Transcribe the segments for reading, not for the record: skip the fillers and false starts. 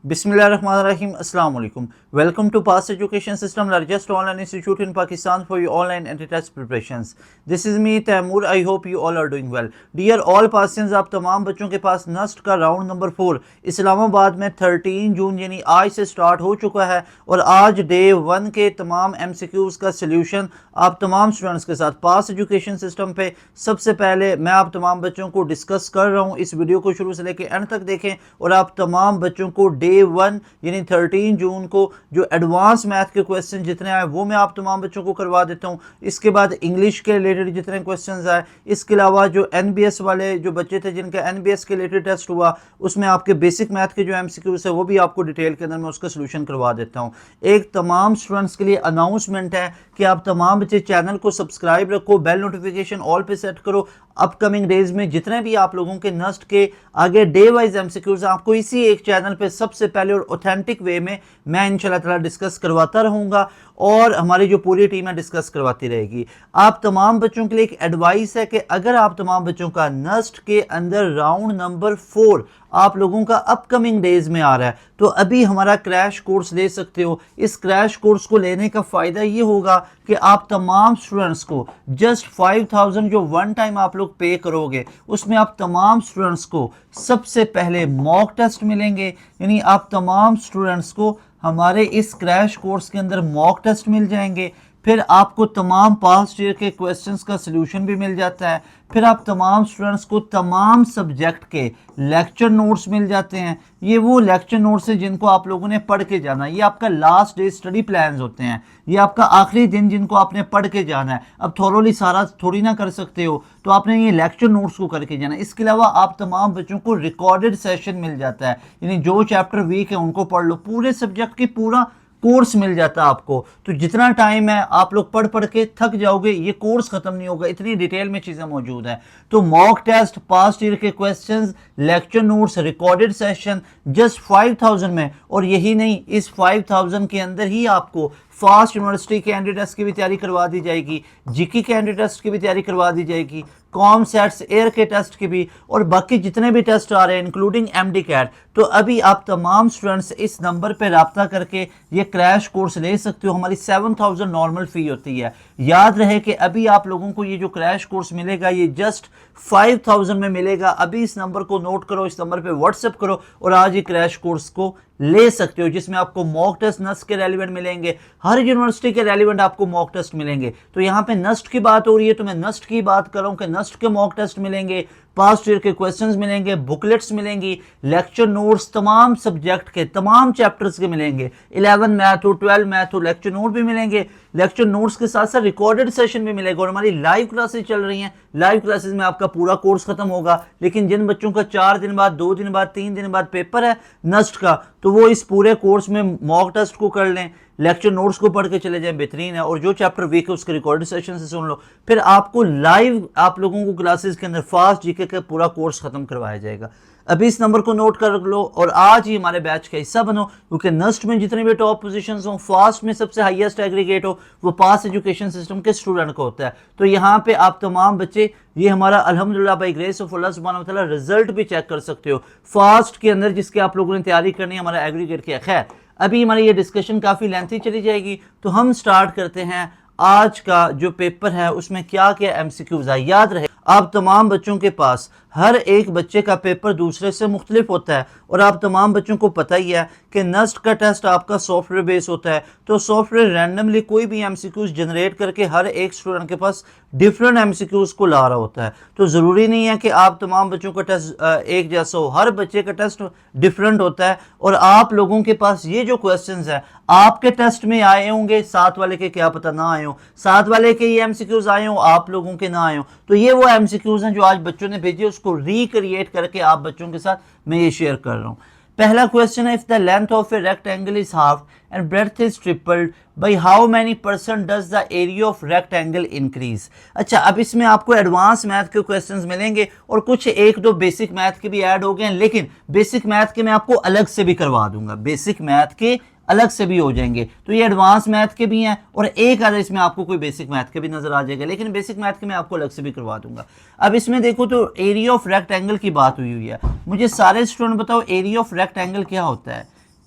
Bismillahirrahmanirrahim. Assalamu alaikum. Welcome to Past Education System, largest online institute in Pakistan for your online anti-test preparations. This is me Taimur. I hope you all are doing well. Dear all Pakistanis, आप तमाम बच्चों के पास Nernst का round number 4 Islamabad में 13 जून यानी आज से start हो चुका है और आज डे 1 के तमाम MCQs का सल्यूशन आप तमाम स्टूडेंट्स के साथ पास्ट एजुकेशन सिस्टम पे सबसे पहले मैं आप तमाम बच्चों को डिस्कस कर रहा हूँ। इस वीडियो को शुरू से लेकर एंड तक देखें और आप तमाम बच्चों को डे 1 यानी 13 जून को जो एडवांस मैथ के क्वेश्चन जितने आए वो मैं आप तमाम बच्चों को करवा देता हूँ। इसके बाद इंग्लिश के रिलेटेड जितने क्वेश्चंस आए, इसके अलावा जो NBS वाले जो बच्चे थे जिनका NBS के रिलेटेड टेस्ट हुआ उसमें आपके बेसिक मैथ के जो MCQs है वो भी आपको डिटेल के अंदर मैं उसका सोल्यूशन करवा देता हूँ। एक तमाम स्टूडेंट्स के लिए अनाउंसमेंट है कि आप तमाम बच्चे चैनल को सब्सक्राइब रखो, बेल नोटिफिकेशन ऑल पे सेट करो। अपकमिंग डेज में जितने भी आप लोगों के नस्ट के आगे डे वाइज MCQs आपको इसी एक चैनल पे सबसे पहले और ऑथेंटिक वे में मैं इंशाल्लाह ताला डिस्कस करवाता रहूँगा और हमारी जो पूरी टीम है डिस्कस करवाती रहेगी। आप तमाम बच्चों के लिए एक एडवाइस है कि अगर आप तमाम बच्चों का नस्ट के अंदर राउंड नंबर 4 आप लोगों का अपकमिंग डेज में आ रहा है तो अभी हमारा क्रैश कोर्स ले सकते हो। इस क्रैश कोर्स को लेने का फ़ायदा ये होगा कि आप तमाम स्टूडेंट्स को जस्ट 5000 जो वन टाइम आप लोग पे करोगे उसमें आप तमाम स्टूडेंट्स को सबसे पहले मॉक टेस्ट मिलेंगे, यानी आप तमाम स्टूडेंट्स को हमारे इस क्रैश कोर्स के अंदर मॉक टेस्ट मिल जाएंगे। फिर आपको तमाम पास्ट ईयर के क्वेश्चंस का सलूशन भी मिल जाता है। फिर आप तमाम स्टूडेंट्स को तमाम सब्जेक्ट के लेक्चर नोट्स मिल जाते हैं। ये वो लेक्चर नोट्स हैं जिनको आप लोगों ने पढ़ के जाना है। ये आपका लास्ट डे स्टडी प्लान्स होते हैं, ये आपका आखिरी दिन जिनको आपने पढ़ के जाना है। अब थोरोली सारा थोड़ी ना कर सकते हो तो आपने ये लेक्चर नोट्स को करके जाना है। इसके अलावा आप तमाम बच्चों को रिकॉर्डेड सेशन मिल जाता है, यानी जो चैप्टर वीक है उनको पढ़ लो, पूरे सब्जेक्ट की पूरा कोर्स मिल जाता है आपको। तो जितना टाइम है आप लोग पढ़ पढ़ के थक जाओगे, ये कोर्स खत्म नहीं होगा, इतनी डिटेल में चीज़ें मौजूद हैं। तो मॉक टेस्ट, पास्ट ईयर के questions, lecture notes, recorded session just 5000 में। और यही नहीं, इस 5000 के अंदर ही आपको फास्ट यूनिवर्सिटी के एंट्री टेस्ट की भी तैयारी करवा दी जाएगी, जीके के एंट्री टेस्ट की भी तैयारी करवा दी जाएगी, कॉम सेट्स एयर के टेस्ट की भी, और बाकी जितने भी टेस्ट आ रहे हैं इंक्लूडिंग MD कैट। तो अभी आप तमाम स्टूडेंट्स इस नंबर पे राब्ता करके ये क्रैश कोर्स ले सकते हो। हमारी 7000 नॉर्मल फ़ी होती है। याद रहे कि अभी आप लोगों को ये जो क्रैश कोर्स मिलेगा ये जस्ट 5000 में मिलेगा। अभी इस नंबर को नोट करो, इस नंबर पे व्हाट्सएप करो और आज ये क्रैश कोर्स को ले सकते हो, जिसमें आपको मॉक टेस्ट नस्ट के रेलिवेंट मिलेंगे, हर यूनिवर्सिटी के रेलिवेंट आपको मॉक टेस्ट मिलेंगे। तो यहाँ पे नस्ट की बात हो रही है तो मैं नस्ट की बात कर रहा हूँ कि नस्ट के मॉक टेस्ट मिलेंगे, पास्ट ईयर के क्वेश्चंस मिलेंगे, बुकलेट्स मिलेंगी, लेक्चर नोट्स तमाम सब्जेक्ट के तमाम चैप्टर्स के मिलेंगे। 11 मैथ हो, 12 मैथ हो, लेक्चर नोट भी मिलेंगे। लेक्चर नोट्स के साथ साथ रिकॉर्डेड सेशन भी मिलेगा और हमारी लाइव क्लासेस चल रही हैं। लाइव क्लासेस में आपका पूरा कोर्स खत्म होगा, लेकिन जिन बच्चों का 4 दिन बाद, 2 दिन बाद, 3 दिन बाद पेपर है नस्ट का, तो वो इस पूरे कोर्स में मॉक टेस्ट को कर लें, लेक्चर नोट्स को पढ़ के चले जाएं, बेहतरीन है। और जो चैप्टर वीक है उसके रिकॉर्डेड सेशन से सुन लो। फिर आपको लाइव आप लोगों को क्लासेस के अंदर फास्ट जीके का पूरा कोर्स खत्म करवाया जाएगा। अभी इस नंबर को नोट कर लो और आज ही हमारे बैच का हिस्सा बनो, क्योंकि नस्ट में जितने भी टॉप पोजीशंस हो, फास्ट में सबसे हाईएस्ट एग्रीगेट हो, वो पास एजुकेशन सिस्टम के स्टूडेंट को होता है। तो यहाँ पे आप तमाम बच्चे ये हमारा अल्हम्दुलिल्लाह बाय ग्रेस ऑफ अल्लाह सुब्हानहू व तआला रिजल्ट भी चेक कर सकते हो फास्ट के अंदर, जिसके आप लोगों ने तैयारी करनी है हमारा एग्रीगेट की। खैर अभी हमारी ये डिस्कशन काफ़ी लेंथी चली जाएगी तो हम स्टार्ट करते हैं आज का जो पेपर है उसमें क्या क्या MCQs है। याद रहे आप तमाम बच्चों के पास हर एक बच्चे का पेपर दूसरे से मुख्तलिफ होता है और आप तमाम बच्चों को पता ही है कि नस्ट का टेस्ट आपका सॉफ्टवेयर बेस होता है। तो सॉफ्टवेयर रैंडमली कोई भी MCQs जनरेट करके हर एक स्टूडेंट के पास डिफरेंट MCQs को ला रहा होता है। तो ज़रूरी नहीं है कि आप तमाम बच्चों का टेस्ट एक जैसा हो, हर बच्चे का टेस्ट डिफरेंट होता है। और आप लोगों के पास ये जो क्वेश्चंस हैं आपके टेस्ट में आए होंगे, साथ वाले के क्या पता ना आए हो, साथ वाले के ये MCQs आए हो, आप लोगों के ना आए हो। तो ये वो MCQs हैं जो आज बच्चों ने भेजे, उसको रिक्रिएट करके आप बच्चों के साथ मैं ये शेयर कर रहा हूँ। पहला क्वेश्चन है, if the length of a rectangle is half and breadth is tripled by how many % does the area of rectangle increase. अच्छा, अब इसमें आपको एडवांस मैथ के क्वेश्चंस मिलेंगे और कुछ एक दो बेसिक मैथ के भी ऐड हो गए हैं, लेकिन बेसिक मैथ के मैं आपको अलग से भी करवा दूंगा, बेसिक मैथ के अलग से भी हो जाएंगे। तो ये एडवांस मैथ के भी हैं और एक आधा इसमें आपको कोई बेसिक मैथ के भी नजर आ जाएगा, लेकिन बेसिक मैथ के मैं आपको अलग से भी करवा दूंगा। अब इसमें देखो तो एरिया ऑफ रेक्टेंगल की बात हुई है। मुझे सारे स्टूडेंट बताओ एरिया ऑफ रेक्टेंगल क्या होता है।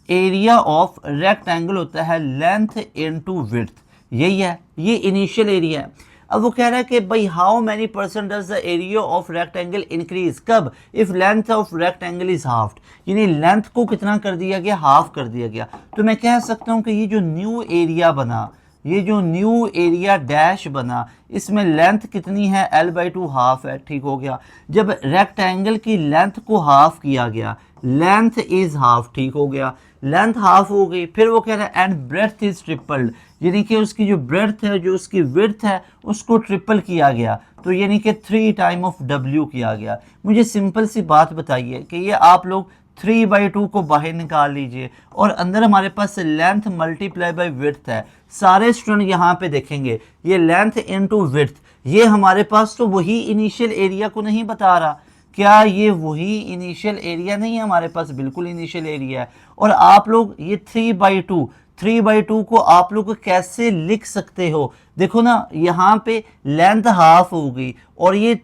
एरिया ऑफ रेक्टेंगल होता है लेंथ इनटू विड्थ, यही है, ये इनिशियल एरिया है। अब वो कह रहा है कि भाई how many percent does the area of rectangle increase, कब, if length of rectangle is half, यानी लेंथ को कितना कर दिया गया, हाफ कर दिया गया। तो मैं कह सकता हूँ कि ये जो न्यू एरिया बना, ये जो न्यू एरिया डैश बना, इसमें लेंथ कितनी है, l/2 हाफ है, ठीक हो गया। जब रेक्टेंगल की लेंथ को हाफ किया गया, लेंथ इज हाफ, ठीक हो गया, लेंथ हाफ हो गई। फिर वो कह रहा है एंड ब्रेड्थ इज ट्रिपल्ड, यानी कि उसकी जो ब्रेड्थ है, जो उसकी विड्थ है, उसको ट्रिपल किया गया, तो यानी कि 3 टाइम ऑफ w किया गया। मुझे सिंपल सी बात बताइए कि ये आप लोग 3/2 को बाहर निकाल लीजिए और अंदर हमारे पास लेंथ मल्टीप्लाई बाय विड्थ है। सारे स्टूडेंट यहाँ पे देखेंगे ये लेंथ इनटू विड्थ, ये हमारे पास तो वही इनिशियल एरिया को नहीं बता रहा। क्या ये वही इनिशियल एरिया नहीं है हमारे पास, बिल्कुल इनिशियल एरिया है। और आप लोग ये 3/2 को आप लोग कैसे लिख सकते हो, देखो ना, यहाँ पे लेंथ हाफ हो गई और ये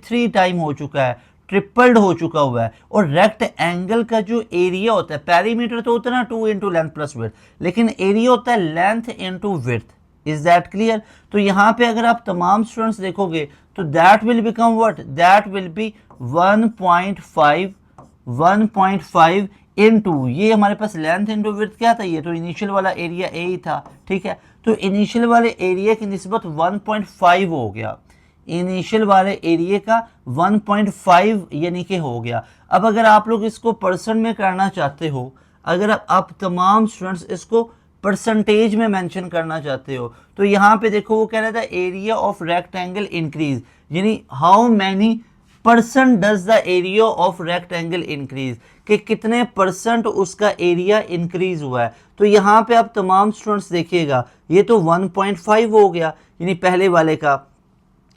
3 टाइम हो चुका है, ट्रिपल्ड हो चुका हुआ है। और रेक्ट एंगल का जो एरिया होता है, पेरीमीटर तो होता है ना 2 इंटू लेंथ प्लस विड्थ, लेकिन एरिया होता है length into width. Is that clear? तो यहाँ पे अगर आप तमाम स्टूडेंट्स देखोगे तो that will become what, that will B 1.5 into, ये हमारे पास लेंथ इंटू विड्थ क्या था, ये तो इनिशियल वाला एरिया ए ही था, ठीक है। तो इनिशियल वाले एरिया की निस्बत 1.5 हो गया, इनिशियल वाले एरिया का 1.5 यानी कि हो गया। अब अगर आप लोग इसको परसेंट में करना चाहते हो, अगर आप तमाम स्टूडेंट्स इसको परसेंटेज में मेंशन करना चाहते हो, तो यहाँ पे देखो वो कह रहा था एरिया ऑफ रेक्टेंगल इंक्रीज, यानी how many percent does the area of rectangle increase, कि कितने परसेंट उसका एरिया इंक्रीज हुआ है। तो यहाँ पे आप तमाम स्टूडेंट्स देखिएगा, ये तो 1.5 हो गया यानी पहले वाले का।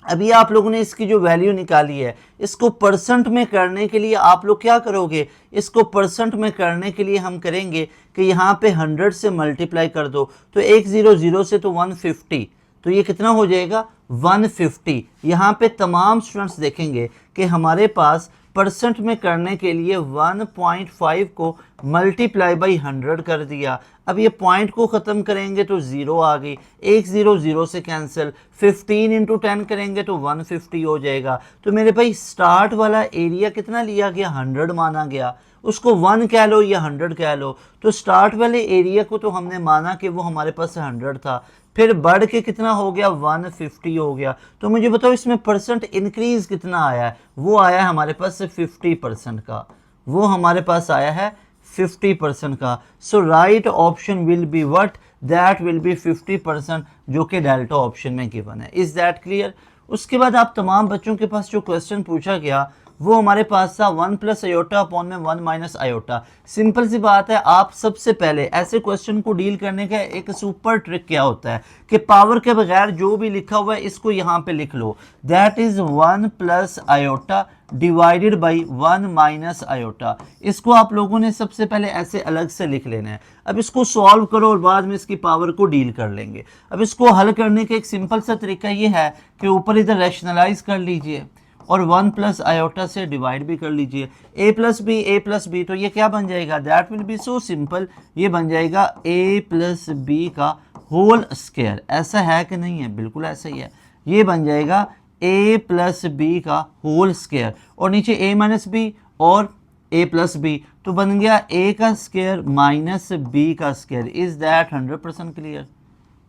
अभी आप लोगों ने इसकी जो वैल्यू निकाली है, इसको परसेंट में करने के लिए आप लोग क्या करोगे, इसको परसेंट में करने के लिए हम करेंगे कि यहाँ पे 100 से मल्टीप्लाई कर दो, तो 100 से तो 150, तो ये कितना हो जाएगा 150। यहाँ पे तमाम स्टूडेंट्स देखेंगे कि हमारे पास परसेंट में करने के लिए 1.5 को मल्टीप्लाई बाई 100 कर दिया। अब ये पॉइंट को ख़त्म करेंगे तो 0 आ गई, 100 से कैंसिल, 15 इंटू 10 करेंगे तो 150 हो जाएगा। तो मेरे भाई स्टार्ट वाला एरिया कितना लिया गया, 100 माना गया, उसको 1 कह लो या 100 कह लो। तो स्टार्ट वाले एरिया को तो हमने माना कि वो हमारे पास 100 था, फिर बढ़ के कितना हो गया 150 हो गया। तो मुझे बताओ इसमें परसेंट इंक्रीज कितना आया है, वो आया है हमारे पास 50% का, वो हमारे पास आया है 50% का। So right option will be what, that will be 50%, जो कि डेल्टा ऑप्शन में गिवन है। Is that clear? उसके बाद आप तमाम बच्चों के पास जो क्वेश्चन पूछा गया वो हमारे पास था 1 प्लस आयोटा अपॉन में 1 माइनस आयोटा। सिंपल सी बात है, आप सबसे पहले ऐसे क्वेश्चन को डील करने का एक सुपर ट्रिक क्या होता है कि पावर के बगैर जो भी लिखा हुआ है इसको यहाँ पे लिख लो, that is 1 plus iota divided by 1 minus iota. इसको आप लोगों ने सबसे पहले ऐसे अलग से लिख लेना है। अब इसको सॉल्व करो और बाद में इसकी पावर को डील कर लेंगे। अब इसको हल करने का एक सिंपल सा तरीका ये है कि ऊपर इधर रैशनलाइज कर लीजिए और 1 प्लस आयोटा से डिवाइड भी कर लीजिए, a प्लस बी, तो ये क्या बन जाएगा, that will B so simple, ये बन जाएगा a प्लस बी का होल स्क्वायर। ऐसा है कि नहीं है? बिल्कुल ऐसा ही है, ये बन जाएगा a प्लस बी का होल स्क्वायर और नीचे a माइनस बी और a प्लस बी, तो बन गया a का स्क्वायर माइनस b का square. Is that 100% clear?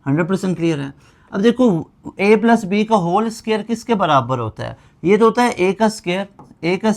100% clear है। अब देखो a प्लस बी का होल स्क्वायर किसके बराबर होता है, ये तो होता है a का स्क्वायर, 1 का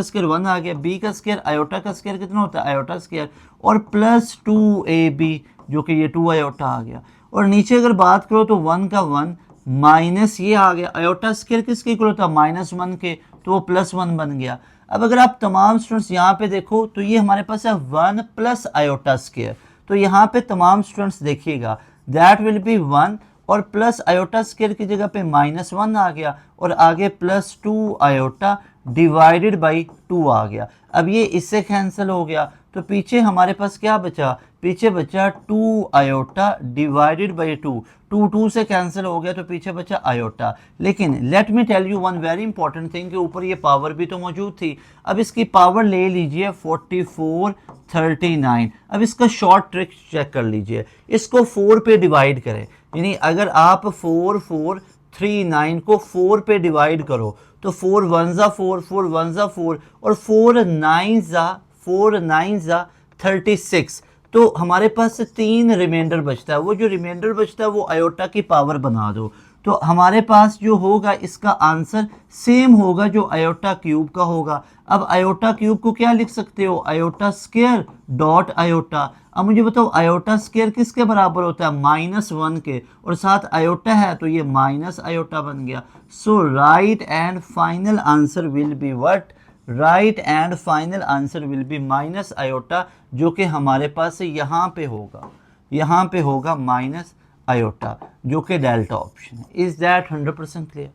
स्क्वायर 1 आ गया, b का स्क्वायर आयोटा का स्क्वायर कितना होता है, आयोटा स्क्वायर, और प्लस 2ab जो कि ये 2 आयोटा आ गया। और नीचे अगर बात करो तो 1 का 1 माइनस ये आ गया, आयोटा स्क्वायर किसके इक्वल होता है, -1 के, तो वो +1 बन गया। अब अगर आप तमाम स्टूडेंट्स यहाँ पे देखो तो ये हमारे पास है 1 प्लस आयोटा स्क्वायर, तो यहाँ पे तमाम स्टूडेंट्स देखिएगा दैट विल बी 1 और प्लस आयोटा स्क्वायर की जगह पे -1 आ गया और आगे +2 आयोटा डिवाइडेड बाई 2 आ गया। अब ये इससे कैंसिल हो गया, तो पीछे हमारे पास क्या बचा, पीछे बचा 2 आयोटा डिवाइडेड बाई 2, 2 से कैंसिल हो गया, तो पीछे बचा आयोटा। लेकिन let me tell you one very important thing, के ऊपर ये पावर भी तो मौजूद थी। अब इसकी पावर ले लीजिए 44 39। अब इसका शॉर्ट ट्रिक चेक कर लीजिए, इसको 4 पे डिवाइड करें, यानी अगर आप 4439 को 4 पे डिवाइड करो तो 4 1 ज़ा 4, 4 1 ज़ा 4 और 4 9 ज़ा 36। तो हमारे पास 3 रिमाइंडर बचता है। वो जो रिमाइंडर बचता है वो आयोटा की पावर बना दो, तो हमारे पास जो होगा इसका आंसर सेम होगा जो आयोटा क्यूब का होगा। अब आयोटा क्यूब को क्या लिख सकते हो, आयोटा स्क्वायर डॉट आयोटा। अब मुझे बताओ आयोटा स्क्वायर किसके बराबर होता है, -1 के, और साथ आयोटा है तो ये माइनस आयोटा बन गया। So right and final answer will be what, right and final answer will be minus iota, जो कि हमारे पास यहाँ पे होगा, यहाँ पे होगा माइनस आयोटा, जो कि डेल्टा ऑप्शन है। Is that 100% clear,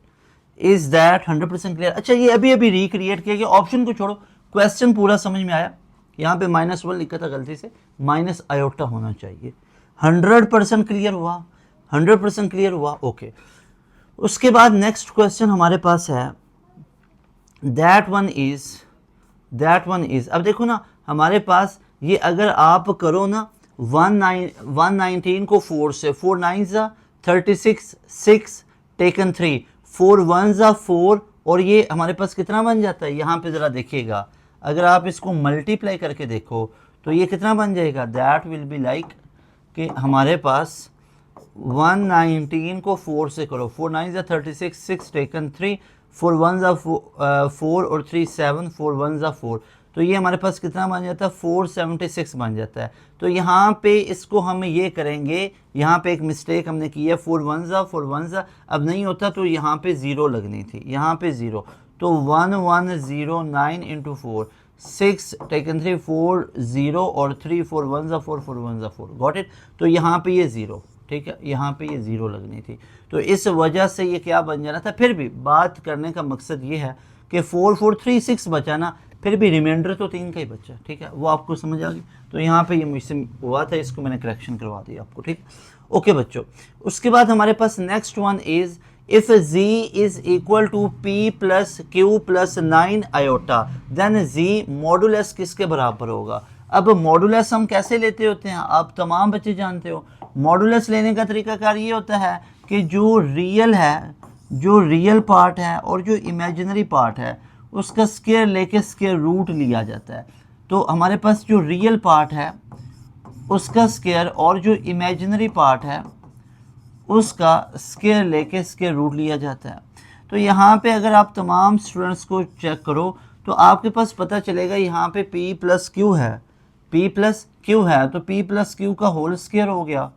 is that 100% clear. अच्छा, ये अभी अभी रिक्रिएट किया गया, ऑप्शन को छोड़ो, क्वेश्चन पूरा समझ में आया। यहाँ पे -1 लिखा था गलती से, माइनस आयोटा होना चाहिए। 100% क्लियर हुआ, 100% क्लियर हुआ, ओके। उसके बाद नेक्स्ट क्वेश्चन हमारे पास है, दैट वन इज, अब देखो ना हमारे पास ये अगर आप करो ना 119 को 4 से, 4 9 ज़ा 36, 6 टेकन 3, 4 1 ज़ा 4, और ये हमारे पास कितना बन जाता है, यहाँ पे ज़रा देखिएगा, अगर आप इसको मल्टीप्लाई करके देखो तो ये कितना बन जाएगा, दैट विल बी लाइक कि हमारे पास 119 को 4 से करो, 4 9 ज़ा 36, 6 टेकन 3, 4 1 ज़ा 4 और 3 7, 4 1 ज़ा 4, तो ये हमारे पास कितना बन जाता है, 476 बन जाता है। तो यहाँ पे इसको हम ये करेंगे, यहाँ पे एक मिस्टेक हमने की है, 4 1 ज़ा, अब नहीं होता तो यहाँ पे 0 लगनी थी, यहाँ पे 0, तो 1109 इंटू 4, 6 टेकन 3, 4 0 और 3 4 1 ज़ा 4, 4 1 ज़ा 4, गॉट इट। तो यहाँ पे ये 0, ठीक है, यहाँ पे ये 0 लगनी थी, तो इस वजह से ये क्या बन जाना था। फिर भी बात करने का मकसद ये है कि 4 4 3 6 बचा ना, फिर भी रिमाइंडर तो 3 का ही बचा, ठीक है, वो आपको समझ आ गई। तो यहाँ पे ये मुझसे हुआ था, इसको मैंने करेक्शन करवा दिया आपको, ठीक, ओके बच्चों। उसके बाद हमारे पास next one is, if z is equal to p plus q plus 9 iota, then z modulus किसके बराबर होगा। अब मॉडुलस हम कैसे लेते होते हैं, आप तमाम बच्चे जानते हो। मॉडुलस लेने का तरीकाकार ये होता है कि जो रियल है, जो रियल पार्ट है और जो इमेजिनरी पार्ट है उसका स्क्वायर लेके स्क्वायर रूट लिया जाता है। तो हमारे पास जो रियल पार्ट है उसका स्क्वायर और जो इमेजिनरी पार्ट है उसका स्क्वायर लेके स्क्वायर रूट लिया जाता है। तो यहाँ पे अगर आप तमाम स्टूडेंट्स को चेक करो तो आपके पास पता चलेगा यहाँ पे p प्लस क्यू है, p प्लस क्यू है, तो p प्लस क्यू का होल स्क्वायर हो गया।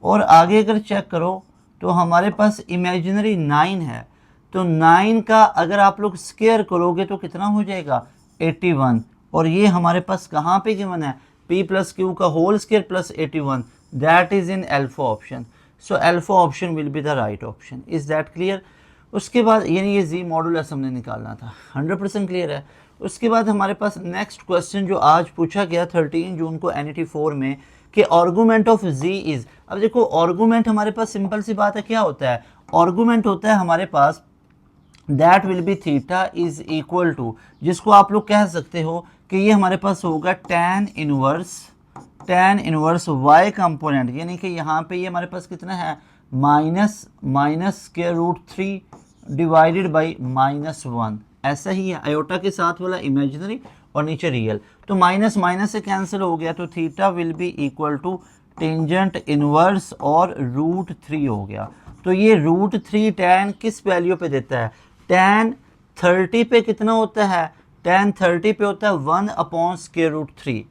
और आगे अगर चेक करो तो हमारे पास इमेजिनरी 9 है, तो 9 का अगर आप लोग स्क्वायर करोगे तो कितना हो जाएगा, 81, और ये हमारे पास कहाँ पे गिवन है, p प्लस क्यू का whole square plus 81, that is in alpha option. So alpha option will be the right option. Is that clear. उसके बाद यानी ये z मॉडुलस हमने निकालना था, 100% क्लियर है। उसके बाद हमारे पास नेक्स्ट क्वेश्चन जो आज पूछा गया 13 जून को NET 4 में, कि आर्गुमेंट ऑफ z इज। अब देखो आर्गुमेंट हमारे पास सिंपल सी बात है, क्या होता है, आर्गुमेंट होता है हमारे पास that will be theta is equal to, जिसको आप लोग कह सकते हो कि ये हमारे पास होगा tan इनवर्स y कंपोनेंट, यानी कि यहाँ पे ये हमारे पास कितना है, minus square root 3 divided by -1। ऐसा ही है आयोटा के साथ वाला इमेजिनरी और नीचे रियल, तो माइनस माइनस से कैंसिल हो गया, तो theta will be equal to tangent inverse और √3 हो गया। तो ये √3 tan किस वैल्यू पे देता है, tan 30 पे कितना होता है, tan 30 पे होता है 1/√3।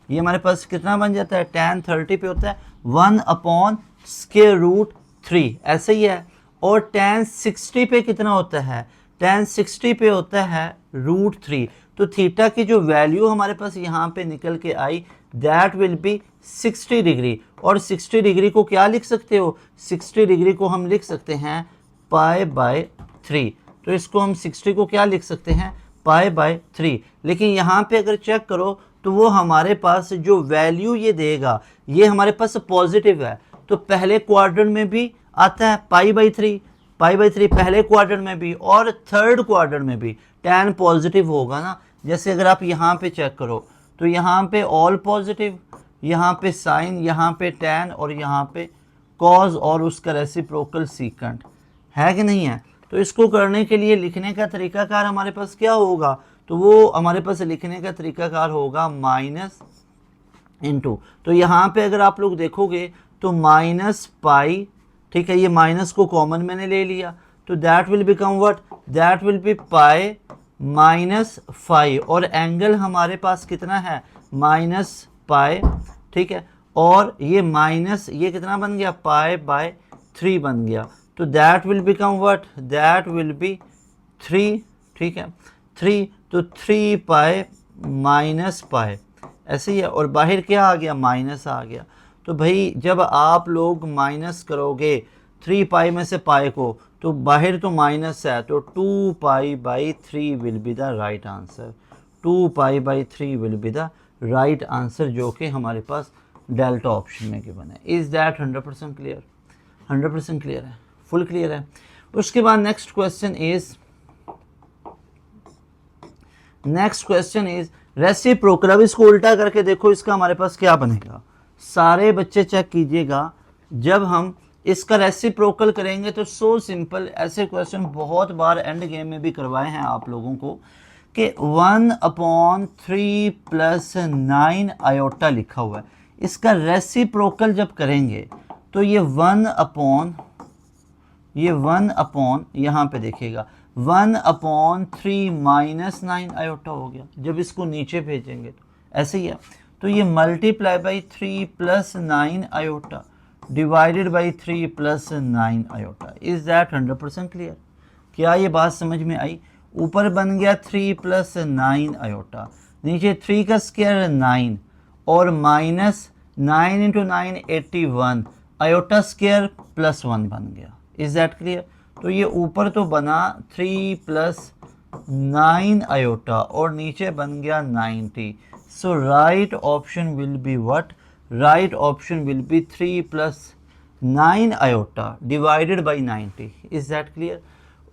ये हमारे पास कितना बन जाता है, tan 30 पे होता है 1/√3, ऐसा ही है। और tan 60 पे कितना होता है, tan 60 पे होता है √3। तो थीटा की जो वैल्यू हमारे पास यहाँ पे निकल के आई, दैट विल बी 60 डिग्री। और 60 डिग्री को क्या लिख सकते हो, 60 डिग्री को हम लिख सकते हैं π/3। तो इसको हम 60 को क्या लिख सकते हैं, पाई बाई 3। लेकिन यहाँ पे अगर चेक करो तो वो हमारे पास जो वैल्यू ये देगा ये हमारे पास पॉजिटिव है, तो पहले क्वाड्रेंट में भी आता है पाई बाई 3, पाई बाई 3 पहले क्वाड्रेंट में भी और थर्ड क्वाड्रेंट में भी tan पॉजिटिव होगा ना। जैसे अगर आप यहाँ पे चेक करो तो यहाँ पे ऑल पॉजिटिव, यहाँ पे साइन, यहाँ पे tan और यहाँ पे कॉज और उसका रेसिप्रोकल सीकेंट है कि नहीं है। तो इसको करने के लिए लिखने का तरीकाकार हमारे पास क्या होगा, तो वो हमारे पास लिखने का तरीकाकार होगा माइनस इनटू। तो यहाँ पे अगर आप लोग देखोगे तो माइनस पाई, ठीक है, ये माइनस को कॉमन मैंने ले लिया, तो that will become what, that will B pi minus 5 और एंगल हमारे पास कितना है माइनस पाई, ठीक है, और ये माइनस ये कितना बन गया पाई बाय 3 बन गया, तो that will become what, that will be 3, ठीक है 3, तो 3 पाई माइनस पाई ऐसे ही है, और बाहर क्या आ गया माइनस आ गया। तो भाई जब आप लोग माइनस करोगे 3 पाई में से पाई को तो बाहर तो माइनस है, तो 2 pi by 3 will be the right answer, 2 pi by 3 will be the right answer, जो कि हमारे पास डेल्टा ऑप्शन में गिवन है। इज़ दैट 100% क्लियर, 100% क्लियर है, फुल क्लियर है। उसके बाद नेक्स्ट क्वेश्चन इज रेसिप्रोकल। अब इसको उल्टा करके देखो, इसका हमारे पास क्या बनेगा, सारे बच्चे चेक कीजिएगा। जब हम इसका रेसिप्रोकल करेंगे तो सो सिंपल, ऐसे क्वेश्चन बहुत बार एंड गेम में भी करवाए हैं आप लोगों को, कि 1/3 प्लस 9 आयोटा लिखा हुआ है, इसका रेसिप्रोकल जब करेंगे तो ये 1/, यहाँ पे देखिएगा 1/3 माइनस 9 आयोटा हो गया। जब इसको नीचे भेजेंगे तो ऐसे ही है, तो ये multiply by 3 plus 9 iota divided by 3 plus 9 iota. Is that 100% clear? क्या ये बात समझ में आई? ऊपर बन गया 3 प्लस 9 आयोटा, नीचे 3 का स्क्वायर 9 और minus 9 into 9 81 iota square plus 1 बन गया। Is that clear? तो ये ऊपर तो बना 3 प्लस 9 आयोटा और नीचे बन गया 90। So right option will be what, right option will be 3 plus 9 iota divided by 90। Is that clear?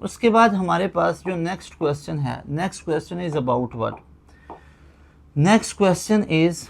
उसके बाद हमारे पास जो नेक्स्ट क्वेश्चन है, next question is about what, next question is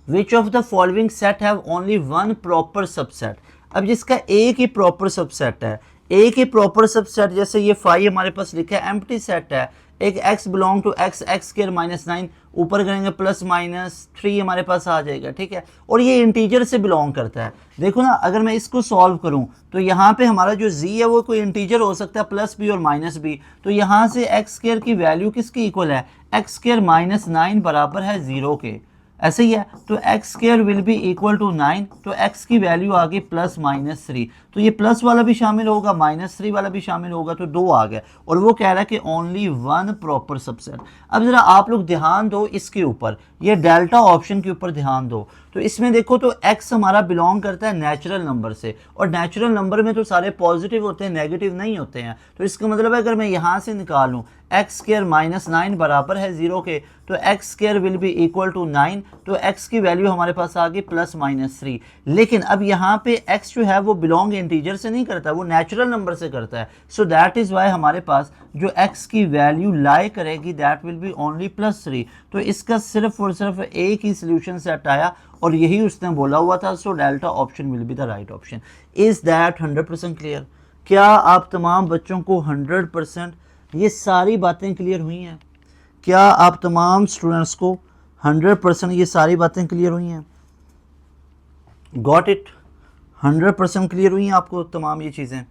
which of the following set have only one proper subset. अब जिसका एक ही proper subset है, एक ही प्रॉपर सबसेट, जैसे ये 5 हमारे पास लिखा है एम्प्टी सेट है, एक x belong to x, x square minus 9, ऊपर करेंगे प्लस माइनस 3 हमारे पास आ जाएगा, ठीक है, और ये इंटीजर से बिलोंग करता है। देखो ना, अगर मैं इसको सॉल्व करूं तो यहाँ पे हमारा जो z है वो कोई इंटीजर हो सकता है, प्लस b और माइनस b, तो यहाँ से x स्क्वायर की वैल्यू किसकी इक्वल है, x स्क्वायर माइनस 9 बराबर है 0 के, ऐसे ही है, तो x square will be equal to 9, तो x की वैल्यू आ गई प्लस माइनस 3, तो ये प्लस वाला भी शामिल होगा, माइनस 3 वाला भी शामिल होगा, तो 2 आ गया, और वो कह रहा है कि ओनली वन प्रॉपर सबसेट। अब जरा आप लोग ध्यान दो इसके ऊपर, ये डेल्टा ऑप्शन के ऊपर ध्यान दो, तो इसमें देखो तो x हमारा बिलोंग करता है नेचुरल नंबर से, और नेचुरल नंबर में तो सारे पॉजिटिव होते हैं, नेगेटिव नहीं होते हैं, तो इसका मतलब है अगर मैं यहाँ से निकालूँ x स्क्वायर माइनस 9 बराबर है 0 के, तो x square will be equal to 9, तो x की वैल्यू हमारे पास आ गई प्लस माइनस 3। लेकिन अब यहाँ पे x जो है वो बिलोंग इंटीजर से नहीं करता, वो नेचुरल नंबर से करता है, सो दैट इज़ वाई हमारे पास जो x की वैल्यू लाई करेगी that will B only plus 3। तो इसका सिर्फ और सिर्फ एक ही सोल्यूशन सेट आया और यही उसने बोला हुआ था, so delta option will be the right option. Is that 100% clear? क्या आप तमाम बच्चों को 100% ये सारी बातें क्लियर हुई हैं? क्या आप तमाम स्टूडेंट्स को 100% ये सारी बातें क्लियर हुई हैं? Got it? 100% क्लियर हुई हैं आपको तमाम ये चीज़ें?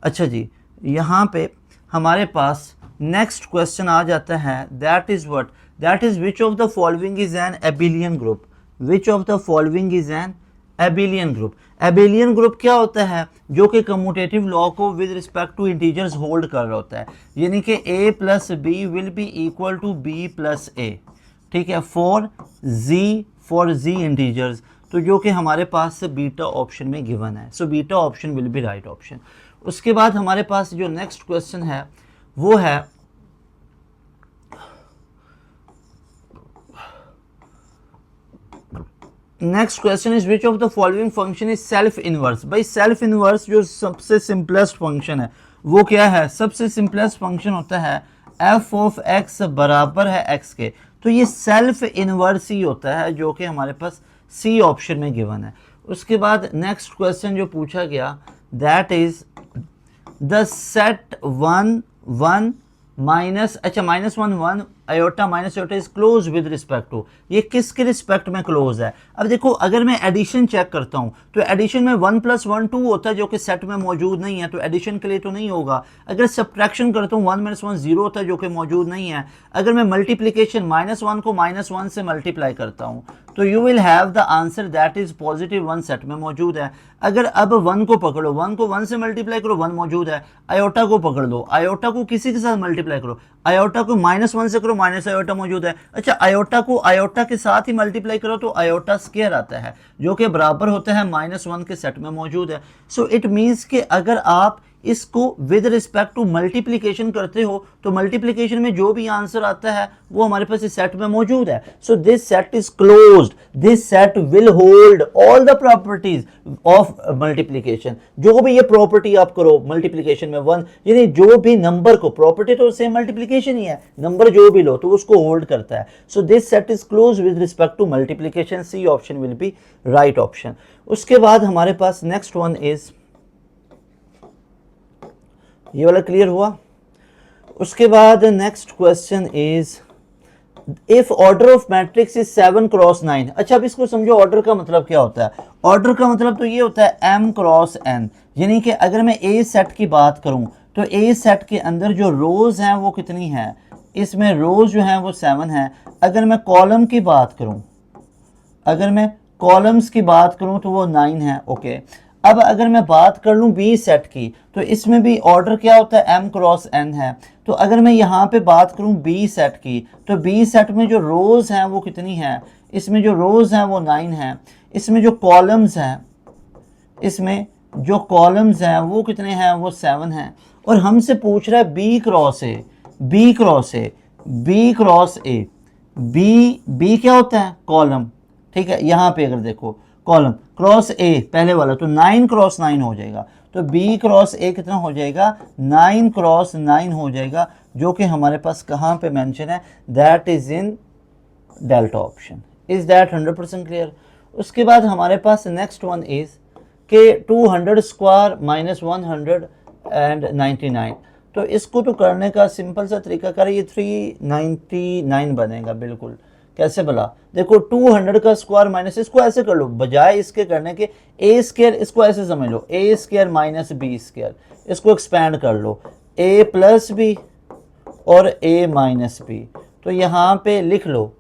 अच्छा जी, यहाँ पे हमारे पास नेक्स्ट क्वेश्चन आ जाता है, that is what, that is which of the following is an abelian group, which of the following is an abelian group. Abelian group क्या होता है, जो कि कम्यूटेटिव लॉ को with respect to integers hold कर रहा होता है, यानी कि a plus B will be equal to b plus a, ठीक है, फॉर z इंटीजर्स, तो जो कि हमारे पास बीटा ऑप्शन में गिवन है, so beta option will be right option. उसके बाद हमारे पास जो नेक्स्ट क्वेश्चन है वो है next question is which of the following function is self inverse. भाई सेल्फ इनवर्स जो सबसे सिंपलेस्ट फंक्शन है वो क्या है, सबसे सिंपलेस्ट फंक्शन होता है एफ ऑफ एक्स बराबर है एक्स के। तो ये सेल्फ इनवर्स ही होता है जो कि हमारे पास सी ऑप्शन में गिवन है। उसके बाद नेक्स्ट क्वेश्चन जो पूछा गया that is the set 1 1 minus -1 iota minus iota is close with respect to, ये किसके रिस्पेक्ट में क्लोज है। अब देखो अगर मैं एडिशन चेक करता हूं तो एडिशन में 1 + 1 2 होता है जो कि सेट में मौजूद नहीं है, तो एडिशन के लिए तो नहीं होगा। अगर सब्ट्रैक्शन करता हूं 1 - 1 0 होता है जो कि मौजूद नहीं है। अगर मैं मल्टीप्लिकेशन -1 को -1 से मल्टीप्लाई करता हूं तो you will have the answer that is +1 set में मौजूद है। अगर अब 1 को पकड़ो, 1 को 1 से मल्टीप्लाई करो 1 मौजूद है। आयोटा को पकड़ लो, आयोटा को किसी के साथ मल्टीप्लाई करो, आयोटा को -1 से करो माइनस आयोटा मौजूद है। अच्छा आयोटा को आयोटा के साथ ही मल्टीप्लाई करो तो आयोटा स्क्वायर आता है जो कि बराबर होता है -1 के सेट में मौजूद है। सो इट मीन्स कि अगर आप इसको विद रिस्पेक्ट टू मल्टीप्लिकेशन करते हो तो मल्टीप्लिकेशन में जो भी आंसर आता है वो हमारे पास इस सेट में मौजूद है। So this set is closed, this set will hold all the properties of multiplication. जो भी ये प्रॉपर्टी आप करो मल्टीप्लिकेशन में 1 यानी जो भी नंबर को, प्रॉपर्टी तो सेम मल्टीप्लिकेशन ही है, नंबर जो भी लो तो उसको होल्ड करता है। So this set is close with respect to multiplication, C option will be right option. उसके बाद हमारे पास नेक्स्ट वन इज, ये वाला क्लियर हुआ। उसके बाद next question is if order of matrix is 7 × 9। अच्छा अब इसको समझो, ऑर्डर का मतलब क्या होता है। ऑर्डर का मतलब तो ये होता है m × n, यानी कि अगर मैं ए सेट की बात करूं तो ए सेट के अंदर जो रोज हैं वो कितनी हैं, इसमें रोज जो हैं वो 7 हैं। अगर मैं कॉलम की बात करूं, अगर मैं कॉलम्स की बात करूं तो वो 9 है। ओके अब अगर मैं बात कर लूं बी सेट की तो इसमें भी ऑर्डर क्या होता है m × n है। तो अगर मैं यहाँ पे बात करूं बी सेट की तो बी सेट में जो रोज हैं वो कितनी हैं, इसमें जो रोज हैं वो 9 हैं। इसमें जो कॉलम्स हैं, इसमें जो कॉलम्स हैं वो कितने हैं, वो 7 हैं। और हमसे पूछ रहा है B cross A, B cross A, B cross A, B क्या होता है कॉलम, ठीक है। यहाँ पे अगर देखो कॉलम क्रॉस ए पहले वाला तो 9 × 9 हो जाएगा, तो बी क्रॉस ए कितना हो जाएगा 9 × 9 हो जाएगा, जो कि हमारे पास कहाँ पे मेंशन है, that is in delta option. Is that 100% clear. उसके बाद हमारे पास नेक्स्ट वन इज के 200² - 199। तो इसको तो करने का सिंपल सा तरीका कर, ये 399 बनेगा बिल्कुल। कैसे भला, देखो 200 का स्क्वायर माइनस, इसको ऐसे कर लो बजाय इसके करने के a², इसको ऐसे समझ लो a² - b², इसको एक्सपैंड कर लो a + b और a - b। तो यहाँ पे लिख लो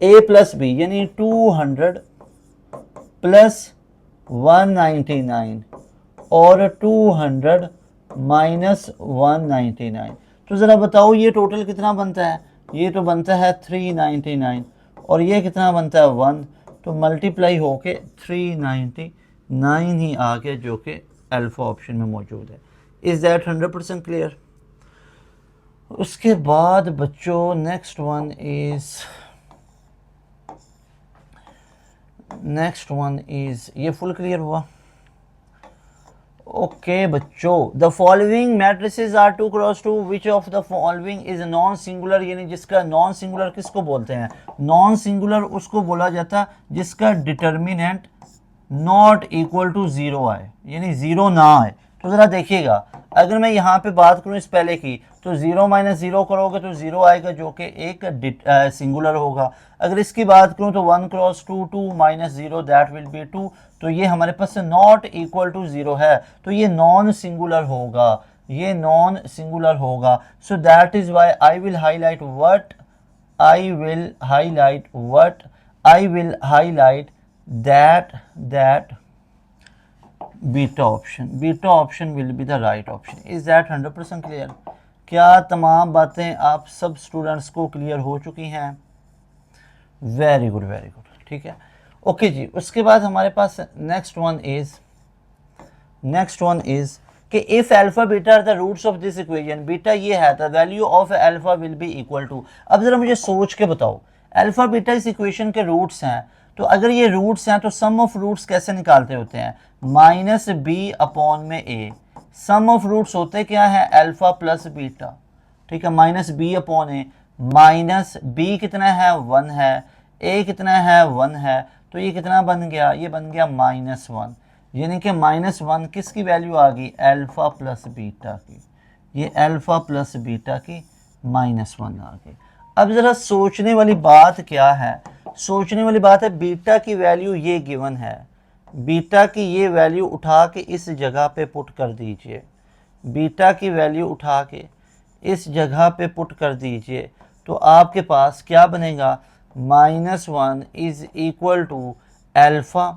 a + b यानी 200 + 199 और 200 - 199। तो ज़रा बताओ ये टोटल कितना बनता है, ये तो बनता है 399 और ये कितना बनता है 1, तो मल्टीप्लाई होके 399 ही आ गया जो कि अल्फा ऑप्शन में मौजूद है। Is that 100% clear. उसके बाद बच्चों नेक्स्ट वन इज़ ये फुल क्लियर हुआ। ओके बच्चों, the following matrices are 2 × 2, which of the following is non singular, यानी जिसका नॉन सिंगुलर किसको बोलते हैं, नॉन सिंगुलर उसको बोला जाता है जिसका डिटर्मिनेंट नॉट इक्वल टू 0 आए, यानी 0 ना आए। तो ज़रा देखिएगा अगर मैं यहाँ पे बात करूँ इस पहले की तो 0 - 0 करोगे तो 0 आएगा जो कि एक सिंगुलर होगा। अगर इसकी बात करूँ तो 1 × 2 2 - 0 दैट विल बी 2, तो ये हमारे पास नॉट इक्वल टू 0 है, तो ये नॉन सिंगुलर होगा, ये नॉन सिंगुलर होगा। So that is why I will highlight that beta option will be the right option. Is that 100% clear. क्या तमाम बातें आप सब स्टूडेंट्स को क्लियर हो चुकी हैं? वेरी गुड वेरी गुड, ठीक है। ओके जी, उसके बाद हमारे पास नेक्स्ट वन इज कि if alpha beta are the roots of this equation, beta ये है the value of alpha will be equal to. अब जरा मुझे सोच के बताओ, अल्फा बीटा इस इक्वेशन के रूट्स हैं तो अगर ये रूट्स हैं तो सम ऑफ रूट्स कैसे निकालते होते हैं, माइनस बी अपॉन में ए। सम ऑफ रूट्स होते क्या है, अल्फा प्लस बीटा, ठीक है, माइनस बी अपॉन ए, माइनस बी कितना है 1 है, ए कितना है 1 है, तो ये कितना बन गया, ये बन गया -1, यानी कि -1 किसकी वैल्यू आ गई, अल्फा प्लस बीटा की, ये अल्फा प्लस बीटा की -1 आ गई। अब ज़रा सोचने वाली बात क्या है, सोचने वाली बात है बीटा की वैल्यू ये गिवन है, बीटा की ये वैल्यू उठा के इस जगह पे पुट कर दीजिए, बीटा की वैल्यू उठा के इस जगह पे पुट कर दीजिए, तो आपके पास क्या बनेगा, -1 is equal to alpha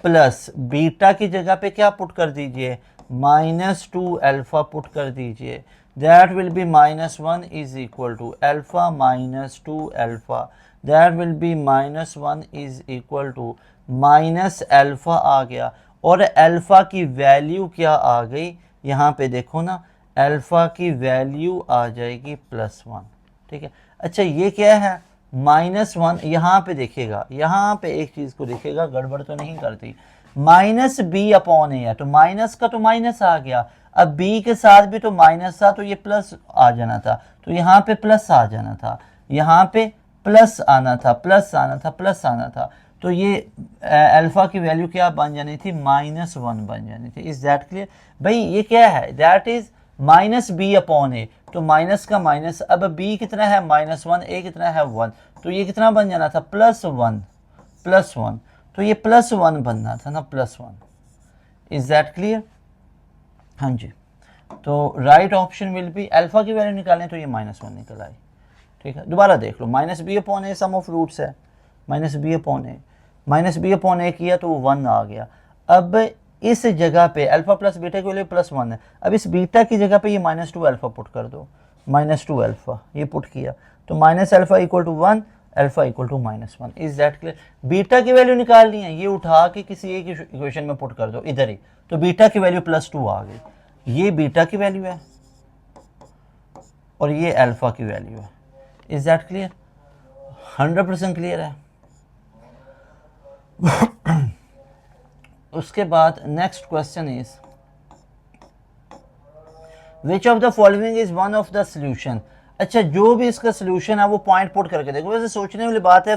plus beta की जगह पे क्या पुट कर दीजिए, -2 अल्फ़ा पुट कर दीजिए, that will be -1 is equal to alpha -2 alpha, that will be -1 is equal to minus alpha आ गया, और अल्फ़ा की वैल्यू क्या आ गई, यहाँ पे देखो ना, अल्फ़ा की वैल्यू आ जाएगी +1, ठीक है। अच्छा ये क्या है, -1, यहाँ पे देखिएगा, यहाँ पे एक चीज़ को देखिएगा, गड़बड़ तो नहीं करती, माइनस बी अपॉन ए है, तो माइनस का तो माइनस आ गया, अब बी के साथ भी तो माइनस था, तो ये प्लस आ जाना था, तो यहाँ पे प्लस आ जाना था, यहाँ पे प्लस आना था, प्लस आना था, प्लस आना था, तो ये अल्फ़ा की वैल्यू क्या बन जानी थी, -1 बन जानी थी। इज़ दैट क्लियर भाई, ये क्या है, that is minus B upon A, तो माइनस का माइनस, अब बी कितना है -1, ए कितना है 1, तो ये कितना बन जाना था, +1, तो ये +1 बनना था ना, +1। इज़ दैट क्लियर, हाँ जी। तो right option will B, alpha की वैल्यू निकालें तो ये -1 निकल आई, ठीक है। दोबारा देख लो, -b upon A sum of roots है, -b अपॉन ए किया तो वो 1 आ गया। अब इस जगह पे अल्फ़ा प्लस बीटा की वैल्यू +1 है, अब इस बीटा की जगह पे ये -2 अल्फ़ा पुट कर दो, -2 अल्फ़ा ये पुट किया, तो -α equal to 1, alpha equal to -1। Is that clear, beta की वैल्यू निकालनी है, ये उठा के किसी एक इक्वेशन में पुट कर दो इधर ही, तो बीटा की वैल्यू +2 आ गई, ये बीटा की वैल्यू है और ये अल्फ़ा की वैल्यू है। इज़ दैट क्लियर, 100% क्लियर है। उसके बाद next question is, which of the following is one of the solution. अच्छा जो भी इसका सोल्यूशन है वो पॉइंट पुट करके देखो, वैसे सोचने वाली बात है,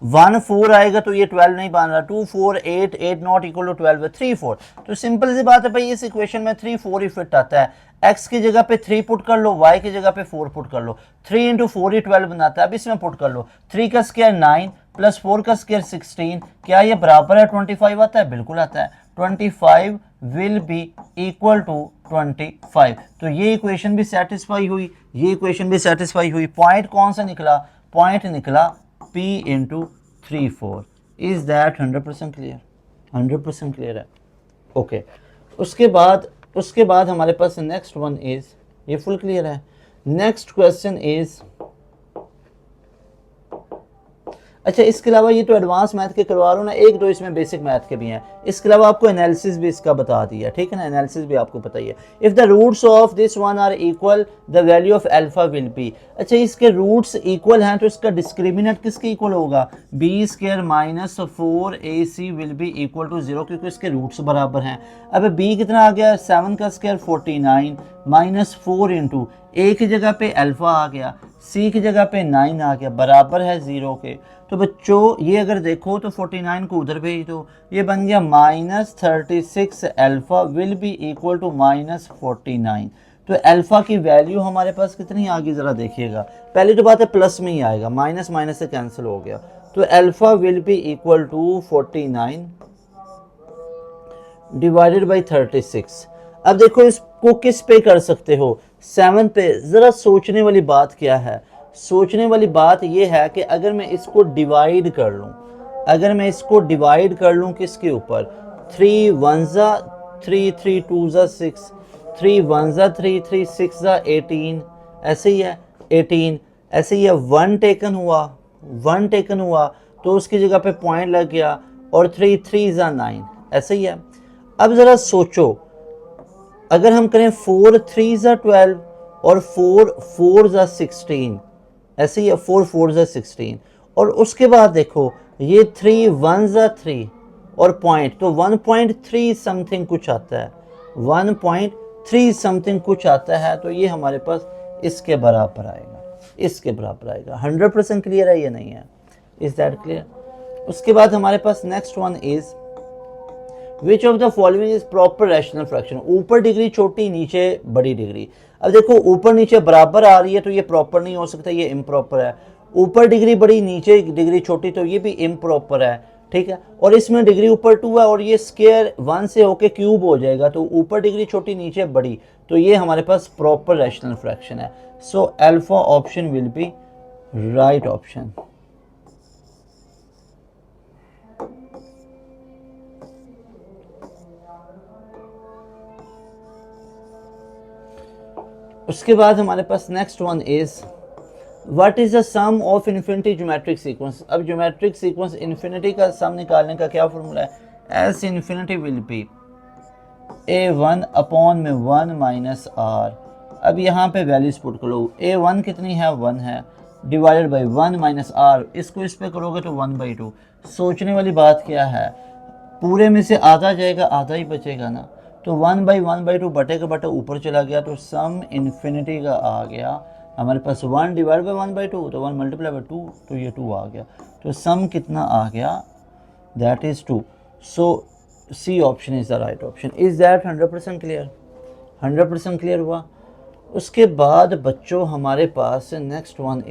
1 4 आएगा तो ये 12 नहीं बन रहा, 2 4 8 8 नॉट इक्वल टू 12 है, 3 4, तो सिंपल सी बात है भाई, इस इक्वेशन में 3 4 ही फिट आता है, x की जगह पे 3 पुट कर लो, y की जगह पे 4 पुट कर लो, 3 इंटू 4 ही 12 बनाता है। अब इसमें पुट कर लो, 3 का स्क्वायर 9 प्लस 4 का स्क्वायर 16, क्या ये बराबर है 25 आता है, बिल्कुल आता है, 25 विल बी इक्वल टू 25, तो ये इक्वेशन भी सेटिस्फाई हुई, ये इक्वेशन भी सेटिस्फाई हुई। पॉइंट कौन सा निकला, पॉइंट निकला p into 3 4। Is that 100% clear, 100% clear है, ओके। उसके बाद हमारे पास नेक्स्ट वन इज, ये फुल क्लियर है। नेक्स्ट क्वेश्चन इज, अच्छा इसके अलावा ये तो एडवांस मैथ के करवा रहा हूँ ना, एक दो इसमें बेसिक मैथ के भी हैं, इसके अलावा आपको एनालिसिस भी इसका बता दिया, ठीक है ना, एनालिसिस भी आपको पता ही है। If the roots of this one are equal the value of alpha will be. अच्छा इसके रूट्स इक्वल हैं तो इसका डिस्क्रिमिनेंट किसके इक्वल होगा, B square minus 4ac will be equal to 0, क्योंकि इसके रूट्स बराबर हैं। अब बी कितना आ गया, 7 का स्क्वायर 49 माइनस 4 इंटू ए की जगह पे अल्फा आ गया, सी की जगह पे 9 आ गया, बराबर है 0 के। तो बच्चों ये अगर देखो तो 49 को उधर भेज दो, ये बन गया -36 alpha will be equal to -49। तो अल्फा की वैल्यू हमारे पास कितनी आ गई ज़रा देखिएगा, पहली तो बात है प्लस में ही आएगा, माइनस माइनस से कैंसिल हो गया, तो alpha will be equal to 49 divided by 36। अब देखो इसको किस पे कर सकते हो, 7 पे। ज़रा सोचने वाली बात क्या है, सोचने वाली बात यह है कि अगर मैं इसको डिवाइड कर लूँ, अगर मैं इसको डिवाइड कर लूँ किसके ऊपर, 3 1 3 3 2 6, 3 1 3 3 6 18, ऐसे ही है 18, ऐसे ही है 1 टेकन हुआ, 1 टेकन हुआ तो उसकी जगह पे पॉइंट लग गया, और 3 3 9, ऐसे ही है। अब ज़रा सोचो, अगर हम करें 4 3 12 और 4 4 16, ऐसे ही है 4 4 16, और उसके बाद देखो ये 3 1 ज़ा 3 और पॉइंट, तो 1.3 समथिंग कुछ आता है, 1.3 समथिंग कुछ आता है, तो ये हमारे पास इसके बराबर आएगा, इसके बराबर आएगा। 100% क्लियर है ये नहीं है? Is that clear? उसके बाद हमारे पास next one is which of the following is proper rational fraction. ऊपर डिग्री छोटी, नीचे बड़ी डिग्री। अब देखो ऊपर नीचे बराबर आ रही है तो ये प्रॉपर नहीं हो सकता, ये इम्प्रॉपर है। ऊपर डिग्री बड़ी, नीचे डिग्री छोटी, तो ये भी इम्प्रॉपर है, ठीक है। और इसमें डिग्री ऊपर 2 है और ये स्क्वायर 1 से होके क्यूब हो जाएगा, तो ऊपर डिग्री छोटी, नीचे बड़ी, तो ये हमारे पास प्रॉपर रैशनल फ्रैक्शन है। So alpha option will be right option. उसके बाद हमारे पास next one is what is the sum of infinity geometric sequence. अब ज्योमेट्रिक सीक्वेंस इन्फिनिटी का सम निकालने का क्या फॉर्मूला है? S infinity will be a1 upon में 1 माइनस आर। अब यहाँ पे वैल्यूज पुट करो, a1 कितनी है? 1 है, डिवाइडेड बाई 1 माइनस आर, इसको इस पे करोगे तो 1/2। सोचने वाली बात क्या है, पूरे में से आधा जाएगा, आधा ही बचेगा ना, तो 1/1/2 बटे का बटा ऊपर चला गया, तो सम इन्फिनिटी का आ गया हमारे पास 1 डिवाइड बाई 1/2, तो 1 मल्टीप्लाई बाई 2, तो ये 2 आ गया। तो सम कितना आ गया? That is 2। So C option is the right option. Is that 100% clear? 100% clear हुआ। उसके बाद बच्चों हमारे पास next one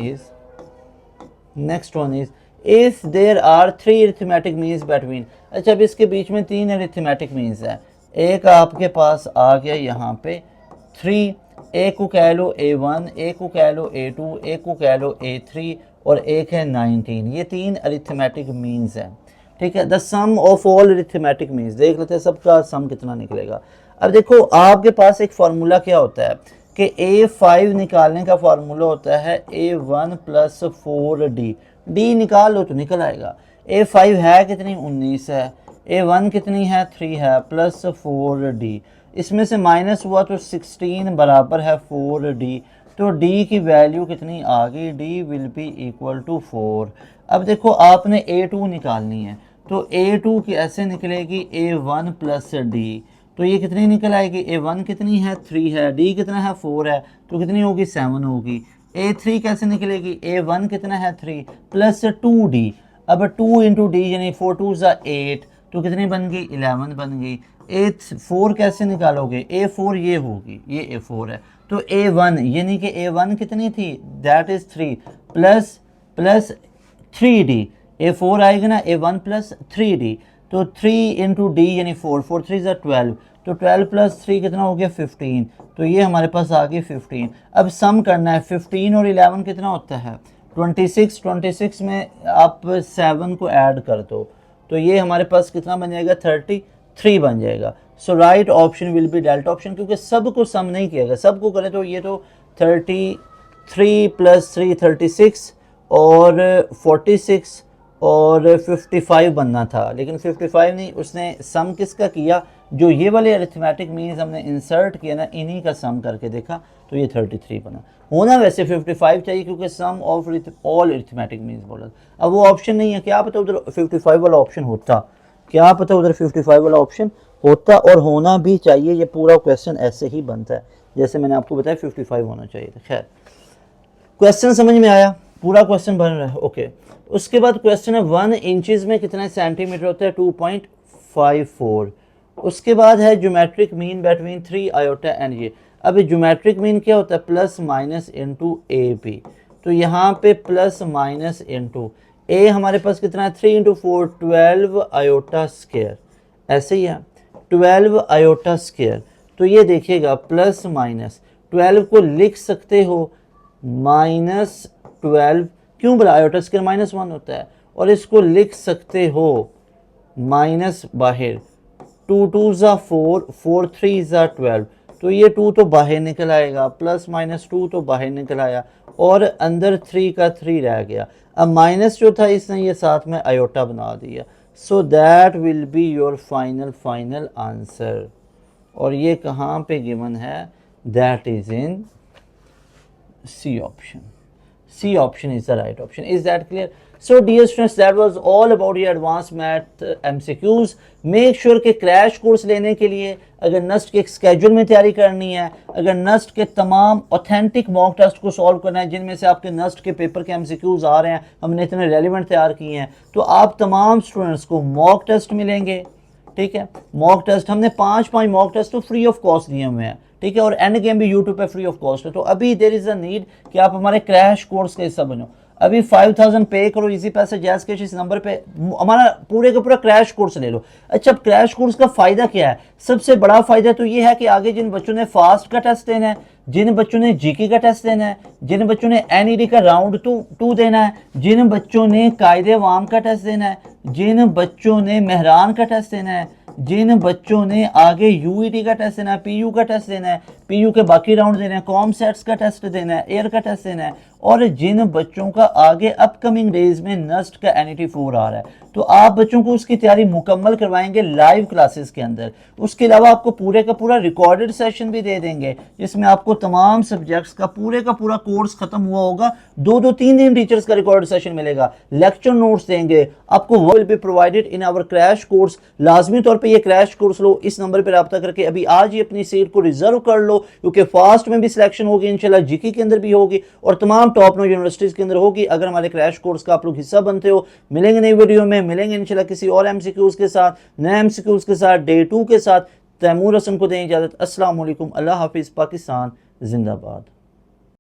is if there are 3 arithmetic means between. अच्छा, अब इसके बीच में 3 अरिथमेटिक मीन्स है। एक आपके पास आ गया यहाँ पे 3, एक को कह लो a1, एक को कह लो a2, एक को कह लो a3 और एक है 19। ये 3 अरिथमेटिक मीन्स है, ठीक है। The sum of all arithmetic means, देख लेते हैं सबका सम कितना निकलेगा। अब देखो आपके पास एक फार्मूला क्या होता है कि a5 निकालने का फार्मूला होता है a1 प्लस 4d। d निकाल लो तो निकल आएगा। a5 है कितनी? 19 है। a1 कितनी है? 3 है, प्लस 4d, इसमें से माइनस हुआ तो 16 बराबर है 4d, तो d की वैल्यू कितनी आ गई? d will be equal to 4। अब देखो आपने a2 निकालनी है, तो a2 कैसे निकलेगी? a1 प्लस d, तो ये कितनी निकल आएगी? a1 कितनी है? 3 है, d कितना है? 4 है, तो कितनी होगी? 7 होगी। a3 कैसे निकलेगी? a1 कितना है? 3 प्लस 2d। अब 2 इंटू डी यानी 4 2 ज़ा 8, तो कितनी बन गई? 11 बन गई। a4 कैसे निकालोगे? a4 ये होगी, ये a4 है, तो a1 यानी कि a1 कितनी थी? That is 3 plus 3d। a4 आएगा ना, a1 प्लस 3d, तो 3 इंटू डी यानी 4 4 3 ज़ा 12, तो 12 प्लस 3 कितना हो गया? 15, तो ये हमारे पास आ गई 15। अब सम करना है, 15 और 11 कितना होता है? 26। 26 में आप 7 को ऐड कर दो, तो ये हमारे पास कितना बन जाएगा? 33 बन जाएगा। So right option will be delta option, क्योंकि सबको सम नहीं किया गया, सबको करें तो ये तो 33 प्लस 3 36 और 46 और 55 बनना था, लेकिन 55 नहीं, उसने सम किसका किया? जो ये वाले अरिथमेटिक मीन्स हमने इंसर्ट किया ना, इन्हीं का सम करके देखा, तो ये 33 बना। होना वैसे 55 चाहिए, क्योंकि सम ऑफ ऑल अरिथमेटिक मीन्स बोला। अब वो ऑप्शन नहीं है, क्या पता उधर 55 वाला ऑप्शन होता, क्या पता उधर 55 वाला ऑप्शन होता, और होना भी चाहिए। ये पूरा क्वेश्चन ऐसे ही बनता है, जैसे मैंने आपको बताया 55 होना चाहिए था। खैर, क्वेश्चन समझ में आया? पूरा क्वेश्चन बन रहा है, ओके। उसके बाद क्वेश्चन है 1 इंचेस में कितने सेंटीमीटर होता है? 2.54। उसके बाद है geometric mean between 3 iota and ये। अब ज्योमेट्रिक मीन क्या होता है? Plus minus into A B, तो यहाँ पे प्लस माइनस इंटू ए हमारे पास कितना है? 3 इंटू 4 12 आयोटा स्क्वायर, ऐसे ही है 12 आयोटा स्क्वायर। तो ये देखिएगा प्लस माइनस 12 को लिख सकते हो -12, क्यों बोला? आयोटा स्क्वायर -1 होता है, और इसको लिख सकते हो माइनस बाहर 2 2 ज़ा 4 4 3 ज़ा 12, तो ये 2 तो बाहर निकल आएगा, प्लस माइनस 2 तो बाहर निकल आया, और अंदर 3 का 3 रह गया। अब माइनस जो था इसने ये साथ में आयोटा बना दिया। So that will be your final answer. और ये कहाँ पे गिवन है? That is in C option. C option is the right option. Is that clear? So dear students, that was all about your advanced math MCQs. Make sure के crash course लेने के लिए अगर नस्ट के schedule में तैयारी करनी है, अगर नस्ट के तमाम ऑथेंटिक मॉक टेस्ट को सॉल्व करना है जिनमें से आपके नस्ट के पेपर के MCQs आ रहे हैं, हमने इतने रेलिवेंट तैयार किए हैं, तो आप तमाम स्टूडेंट्स को मॉक टेस्ट मिलेंगे। ठीक है, मॉक टेस्ट हमने 5 मॉक टेस्ट तो फ्री ऑफ कॉस्ट दिए हुए हैं। ठीक है, और एंड गेम भी यूट्यूब पे फ्री ऑफ कॉस्ट है। तो अभी देयर इज़ अ नीड कि आप हमारे क्रैश कोर्स का हिस्सा बनो। अभी 5000 पे करो इजी पैसे जैस कैश इस नंबर पे, हमारा पूरे का पूरा क्रैश कोर्स ले लो। अच्छा, अब क्रैश कोर्स का फ़ायदा क्या है? सबसे बड़ा फ़ायदा तो ये है कि आगे जिन बच्चों ने फास्ट का टेस्ट देना है, जिन बच्चों ने जीके का टेस्ट देना है, जिन बच्चों ने एनईडी का राउंड 2 देना है, जिन बच्चों ने कायदे वाम का टेस्ट देना है, जिन बच्चों ने मेहरान का टेस्ट देना है, जिन बच्चों ने आगे यूईटी का टेस्ट देना है, पीयू का टेस्ट देना है, पीयू के बाकी राउंड देना है, कॉम सेट्स का टेस्ट देना है, एयर का टेस्ट देना है, और जिन बच्चों का आगे अपकमिंग डेज में नस्ट का एनईटी 4 आ रहा है, तो आप बच्चों को उसकी तैयारी मुकम्मल करवाएंगे लाइव क्लासेस के अंदर। उसके अलावा आपको पूरे का पूरा रिकॉर्डेड सेशन भी दे देंगे जिसमें आपको तमाम सब्जेक्ट्स का पूरा कोर्स खत्म हुआ होगा, 2-3 दिन टीचर्स का रिकॉर्डेड सेशन मिलेगा, लेक्चर नोट्स देंगे आपको, वो will be provided in our crash course. लाजमी तौर पे ये क्रैश कोर्स लो, इस नंबर पर रब्ता करके अभी आज ही अपनी सीट को रिजर्व कर लो, क्योंकि फास्ट में भी सिलेक्शन होगी इंशाल्लाह, जीके के अंदर भी होगी और तमाम टॉप नो यूनिवर्सिटीज़ के अंदर होगी। अगर हमारे क्रैश कोर्स का आप लोग हिस्सा बनते हो, मिलेंगे नई वीडियो में, मिलेंगे इंशाल्लाह किसी और MCQs के साथ, नए MCQs के साथ, डे 2 के साथ। तैमूर हसन को दें इजाज़त। अस्सलाम वालेकुम, अल्लाह हाफिज़, पाकिस्तान जिंदाबाद।